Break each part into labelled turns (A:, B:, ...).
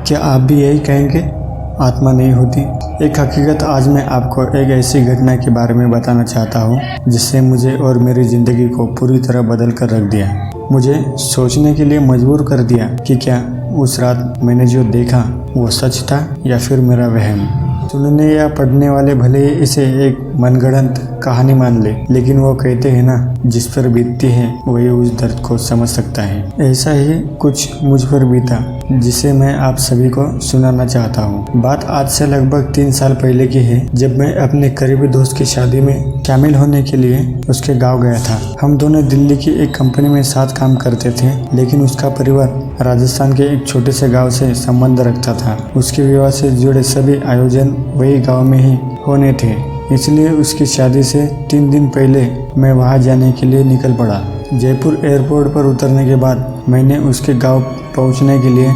A: क्या आप भी यही कहेंगे, आत्मा नहीं होती? एक हकीकत आज मैं आपको एक ऐसी घटना के बारे में बताना चाहता हूँ जिससे मुझे और मेरी ज़िंदगी को पूरी तरह बदल कर रख दिया। मुझे सोचने के लिए मजबूर कर दिया कि क्या उस रात मैंने जो देखा वो सच था या फिर मेरा वहम। सुनने या पढ़ने वाले भले ही इसे एक मनगढ़ंत कहानी मान ले, लेकिन वो कहते हैं ना, जिस पर बीतती है वही उस दर्द को समझ सकता है। ऐसा ही कुछ मुझ पर बीता जिसे मैं आप सभी को सुनाना चाहता हूँ। बात आज से लगभग 3 साल पहले की है, जब मैं अपने करीबी दोस्त की शादी में शामिल होने के लिए उसके गाँव गया था। हम दोनों दिल्ली की एक कंपनी में साथ काम करते थे, लेकिन उसका परिवार राजस्थान के एक छोटे से गाँव से संबंध रखता था। उसके विवाह से जुड़े सभी आयोजन वही गांव में ही होने थे, इसलिए उसकी शादी से 3 दिन पहले मैं वहां जाने के लिए निकल पड़ा। जयपुर एयरपोर्ट पर उतरने के बाद मैंने उसके गांव पहुंचने के लिए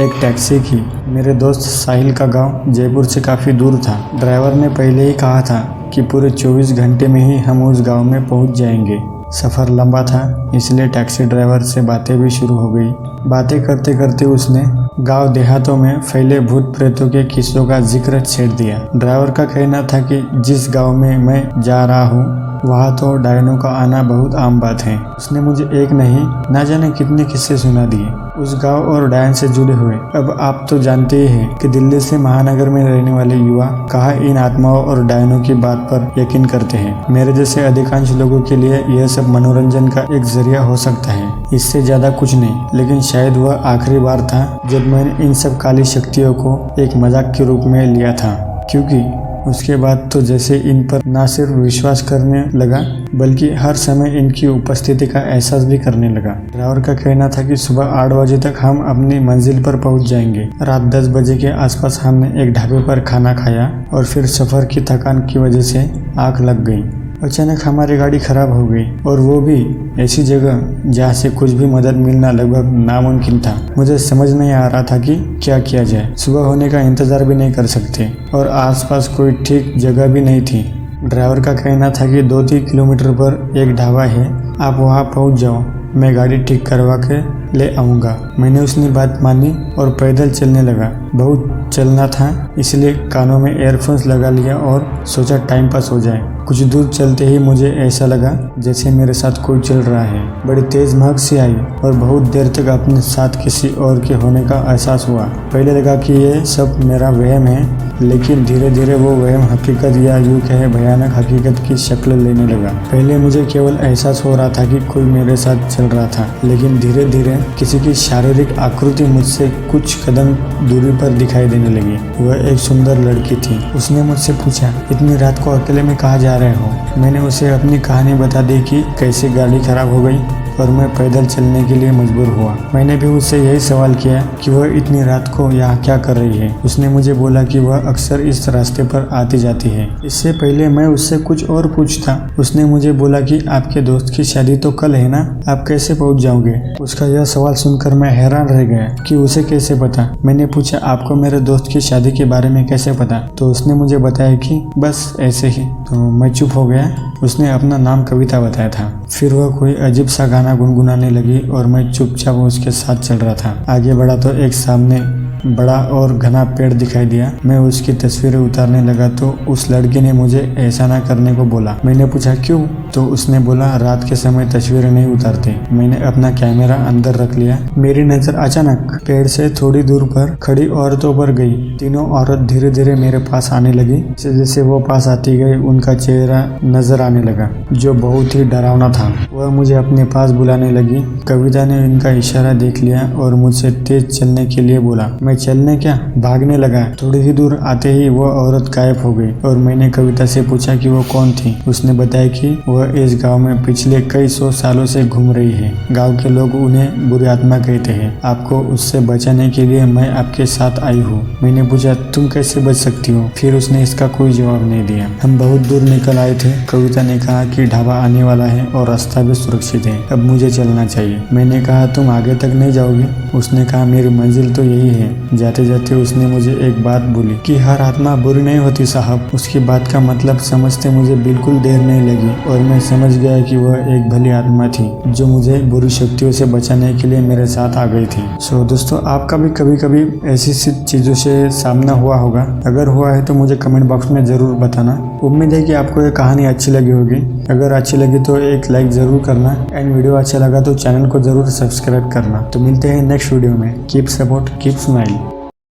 A: एक टैक्सी की। मेरे दोस्त साहिल का गांव जयपुर से काफ़ी दूर था। ड्राइवर ने पहले ही कहा था कि पूरे 24 घंटे में ही हम उस गाँव में पहुँच जाएंगे। सफ़र लंबा था, इसलिए टैक्सी ड्राइवर से बातें भी शुरू हो गई। बातें करते करते उसने गांव देहातों में फैले भूत प्रेतों के किस्सों का जिक्र छेड़ दिया। ड्राइवर का कहना था कि जिस गांव में मैं जा रहा हूँ वहाँ तो डायनों का आना बहुत आम बात है। उसने मुझे एक नहीं ना जाने कितने किस्से सुना दिए उस गांव और डायन से जुड़े हुए। अब आप तो जानते ही हैं कि दिल्ली से महानगर में रहने वाले युवा कहाँ इन आत्माओं और डायनों की बात पर यकीन करते हैं। मेरे जैसे अधिकांश लोगों के लिए यह सब मनोरंजन का एक जरिया हो सकता है, इससे ज्यादा कुछ नहीं। लेकिन शायद वह आखिरी बार था जब मैंने इन सब काली शक्तियों को एक मजाक के रूप में लिया था, क्योंकि उसके बाद तो जैसे इन पर न सिर्फ विश्वास करने लगा बल्कि हर समय इनकी उपस्थिति का एहसास भी करने लगा। ड्राइवर का कहना था कि सुबह 8 बजे तक हम अपनी मंजिल पर पहुंच जाएंगे। रात 10 बजे के आसपास हमने एक ढाबे पर खाना खाया और फिर सफ़र की थकान की वजह से आँख लग गई। अचानक हमारी गाड़ी खराब हो गई, और वो भी ऐसी जगह जहाँ से कुछ भी मदद मिलना लगभग नामुमकिन था। मुझे समझ नहीं आ रहा था कि क्या किया जाए। सुबह होने का इंतज़ार भी नहीं कर सकते और आसपास कोई ठीक जगह भी नहीं थी। ड्राइवर का कहना था कि 2-3 किलोमीटर पर एक ढाबा है, आप वहाँ पहुँच जाओ, मैं गाड़ी ठीक करवा के ले आऊँगा। मैंने उसकी बात मानी और पैदल चलने लगा। बहुत चलना था, इसलिए कानों में एयरफोन्स लगा लिया और सोचा टाइम पास हो जाए। कुछ दूर चलते ही मुझे ऐसा लगा जैसे मेरे साथ कोई चल रहा है। बड़ी तेज महक सी आई और बहुत देर तक अपने साथ किसी और के होने का एहसास हुआ। पहले लगा कि ये सब मेरा वहम है, लेकिन धीरे धीरे वो वहम हकीकत या यूँ कहे भयानक हकीकत की शक्ल लेने लगा। पहले मुझे केवल एहसास हो रहा था कि कोई मेरे साथ चल रहा था, लेकिन धीरे धीरे किसी की शारीरिक आकृति मुझसे कुछ कदम दूरी पर दिखाई देने लगी। वह एक सुंदर लड़की थी। उसने मुझसे पूछा, इतनी रात को अकेले में कहाँ जा रहे हो? मैंने उसे अपनी कहानी बता दी कि कैसे गाड़ी खराब हो गई और मैं पैदल चलने के लिए मजबूर हुआ। मैंने भी उससे यही सवाल किया कि वह इतनी रात को यहाँ क्या कर रही है। उसने मुझे बोला कि वह अक्सर इस रास्ते पर आती जाती है। इससे पहले मैं उससे कुछ और पूछता, उसने मुझे बोला कि आपके दोस्त की शादी तो कल है ना, आप कैसे पहुँच जाओगे? उसका यह सवाल सुनकर मैं हैरान रह गया कि उसे कैसे पता। मैंने पूछा, आपको मेरे दोस्त की शादी के बारे में कैसे पता? तो उसने मुझे बताया कि बस ऐसे ही। तो मैं चुप हो गया। उसने अपना नाम कविता बताया था। फिर वह कोई अजीब सा गाना गुनगुनाने लगी और मैं चुपचाप उसके साथ चल रहा था। आगे बढ़ा तो एक सामने बड़ा और घना पेड़ दिखाई दिया। मैं उसकी तस्वीरें उतारने लगा तो उस लड़की ने मुझे ऐसा ना करने को बोला। मैंने पूछा क्यों? तो उसने बोला, रात के समय तस्वीरें नहीं उतारते। मैंने अपना कैमरा अंदर रख लिया। मेरी नजर अचानक पेड़ से थोड़ी दूर पर खड़ी औरतों पर गई। तीनों औरत धीरे धीरे मेरे पास आने लगी। जैसे जैसे वो पास आती गई उनका चेहरा नजर आने लगा जो बहुत ही डरावना था। वह मुझे अपने पास बुलाने लगी। कविता ने इनका इशारा देख लिया और मुझसे तेज चलने के लिए बोला। मैं चलने क्या, भागने लगा। थोड़ी ही दूर आते ही वो औरत गायब हो गई और मैंने कविता से पूछा कि वो कौन थी। उसने बताया कि वह इस गांव में पिछले कई 100 सालों से घूम रही है। गांव के लोग उन्हें बुरी आत्मा कहते हैं। आपको उससे बचाने के लिए मैं आपके साथ आई हूँ। मैंने पूछा, तुम कैसे बच सकती हो? फिर उसने इसका कोई जवाब नहीं दिया। हम बहुत दूर निकल आए थे। कविता ने कहा कि ढाबा आने वाला है और रास्ता भी सुरक्षित है, अब मुझे चलना चाहिए। मैंने कहा, तुम आगे तक नहीं जाओगी? उसने कहा, मेरी मंजिल तो यही है। जाते जाते उसने मुझे एक बात बोली कि हर आत्मा बुरी नहीं होती साहब। उसकी बात का मतलब समझते मुझे बिल्कुल देर नहीं लगी और मैं समझ गया कि वह एक भली आत्मा थी जो मुझे बुरी शक्तियों से बचाने के लिए मेरे साथ आ गई थी। सो दोस्तों, आपका भी कभी कभी ऐसी चीज़ों से सामना हुआ होगा? अगर हुआ है तो मुझे कमेंट बॉक्स में ज़रूर बताना। उम्मीद है कि आपको ये कहानी अच्छी लगी होगी। अगर अच्छी लगी तो एक लाइक ज़रूर करना एंड वीडियो अच्छा लगा तो चैनल को ज़रूर सब्सक्राइब करना। तो मिलते हैं नेक्स्ट वीडियो में। Keep support, keep smile.